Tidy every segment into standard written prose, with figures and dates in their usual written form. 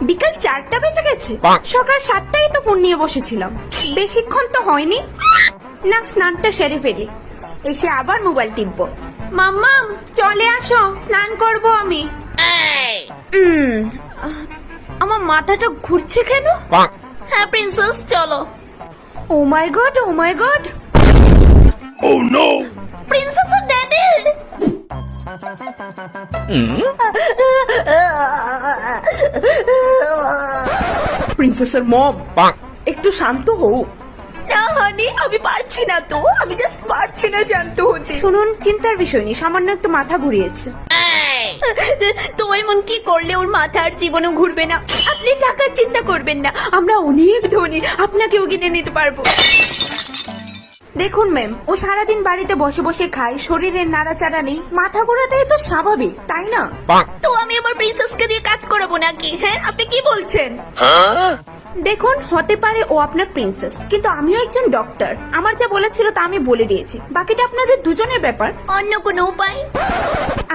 বিকাল 4টা বেজে গেছে, সকাল 7টায় তো ফোন নিয়ে বসেছিলাম, বেশিক্ষণ তো হয়নি। না, স্নানটা সেরে ফেলি, এসে আবার মোবাইল টিপবো। মাম্মাম চলে আসো, স্নান করব আমি। আমার মাথাটা ঘুরছে কেন? হ্যাঁ প্রিন্সেস চলো। ও মাই গড, ও মাই গড, Oh no! প্রিন্সেসের ড্যাডি। প্রিন্সেসের মম, একটু শান্ত হও। না হানি, আমি পারছি না তো, আমি জাস্ট পারছি না শান্ত হতে। শুনুন, চিন্তার বিষয় নেই, সামান্য একটু মাথা ঘুরিয়েছে। তো এমন কি করলে ওর মাথা আর জীবনও ঘুরবে না? আপনি টাকার চিন্তা করবেন না, আমরা অনেক ধনী, আপনাকেও কিনে নিতে পারবো। দেখুন ম্যাম, ও সারাদিন বাড়িতে বসে বসে খায়, শরীরের নাড়াচাড়া নেই, মাথা ঘোরাটাই তো স্বাভাবিক, তাই না? তো আমি আমার প্রিন্সেসকে দিয়ে কাজ করাবো নাকি? হ্যাঁ আপনি কি বলছেন? দেখুন, হতে পারে ও আপনার প্রিন্সেস, কিন্তু আমিও একজন ডক্টর, আমার যা বলেছিল তা আমি বলে দিয়েছি, বাকিটা আপনাদের দুজনের ব্যাপার। অন্য কোনো উপায়?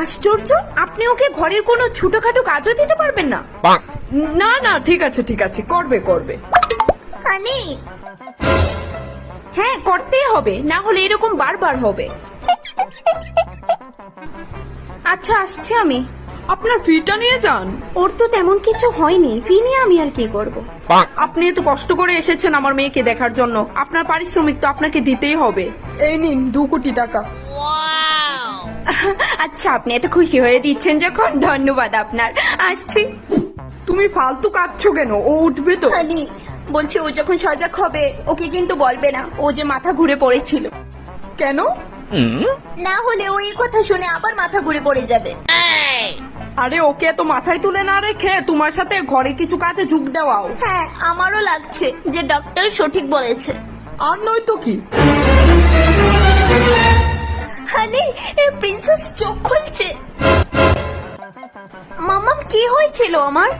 আশ্চর্য, আপনি ওকে ঘরের কোনো ছোটখাটো কাজও দিতে পারবেন না? না না, ঠিক আছে ঠিক আছে, করবে করবে। হানি হ্যাঁ, করতেই হবে, না হলে এরকম বারবার হবে। আচ্ছা, আসছি আমি। আপনার ফিটা নিয়ে যান। ওর তো তেমন কিছু হয়নি, ফি নিয়ে আমি আর কি করব। আপনি এত কষ্ট করে এসেছেন আমার মেয়েকে দেখার জন্য, আপনার পারিশ্রমিক তো আপনাকে দিতেই হবে। এই নিন 2 কোটি টাকা। আচ্ছা, আপনি এত খুশি হয়ে দিচ্ছেন যখন, ধন্যবাদ আপনার, আসছি। তুমি ফালতু কাঁদছো কেন? ও উঠবে তো। হানি বলছি, ও যখন সজাগ হবে ওকে কিন্তু বলবে না ও যে মাথা ঘুরে পড়েছিল। কেন? না হলে ও এই কথা শুনে আবার মাথা ঘুরে পড়ে যাবে। আরে ওকে তো মাথায় তুলে না রেখে তোমার সাথে ঘরে কিছু কাজে ঝুঁক দেওয়াও। হ্যাঁ আমারও লাগছে যে ডক্টর সঠিক বলেছে। আর নয় তো কি। হানি, প্রিন্সেস চোখ খুলছে। মামাম, কি হয়েছিল আমার?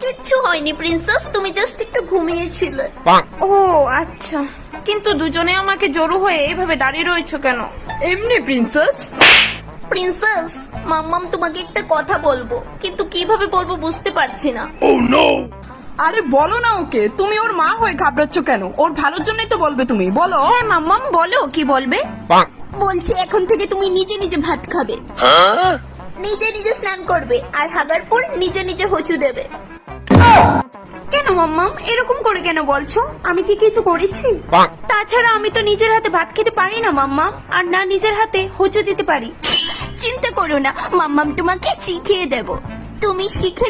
কিচ্ছু হয়নি প্রিন্সেস, তুমি জাস্ট একটু ঘুমিয়েছিলে। ও আচ্ছা, কিন্তু দুজনে আমাকে জড়ো হয়ে এভাবে দাঁড়িয়ে রয়েছে কেন? এমনি প্রিন্সেস। প্রিন্সেস, মাম্মাম তোমাকে একটা কথা বলবো, কিন্তু কিভাবে বলবো বুঝতে পারছি না। Oh no! আরে বলো না ওকে, তুমি ওর মা হয়ে ঘাবড়াচ্ছ কেন? ওর ভালোর জন্যই তো বলবে, তুমি বলো। হ্যাঁ মাম্মাম, বলো কি বলবে। বলছি এখন থেকে তুমি নিজে নিজে ভাত খাবে, নিজে নিজে স্নান করবে, আর হাগার পর নিজে নিজে হচু দেবে। কেন মাম্মাম, এরকম করে কেন বলছো? আমি কি কিছু করেছি? তাছাড়া আমি তো নিজের হাতে ভাত খেতে পারি না মাম্মা, আর না নিজের হাতে হোঁচট দিতে পারি। চিন্তা করো না, মাম্মাম তোমাকে শিখিয়ে দেব, তুমি শিখে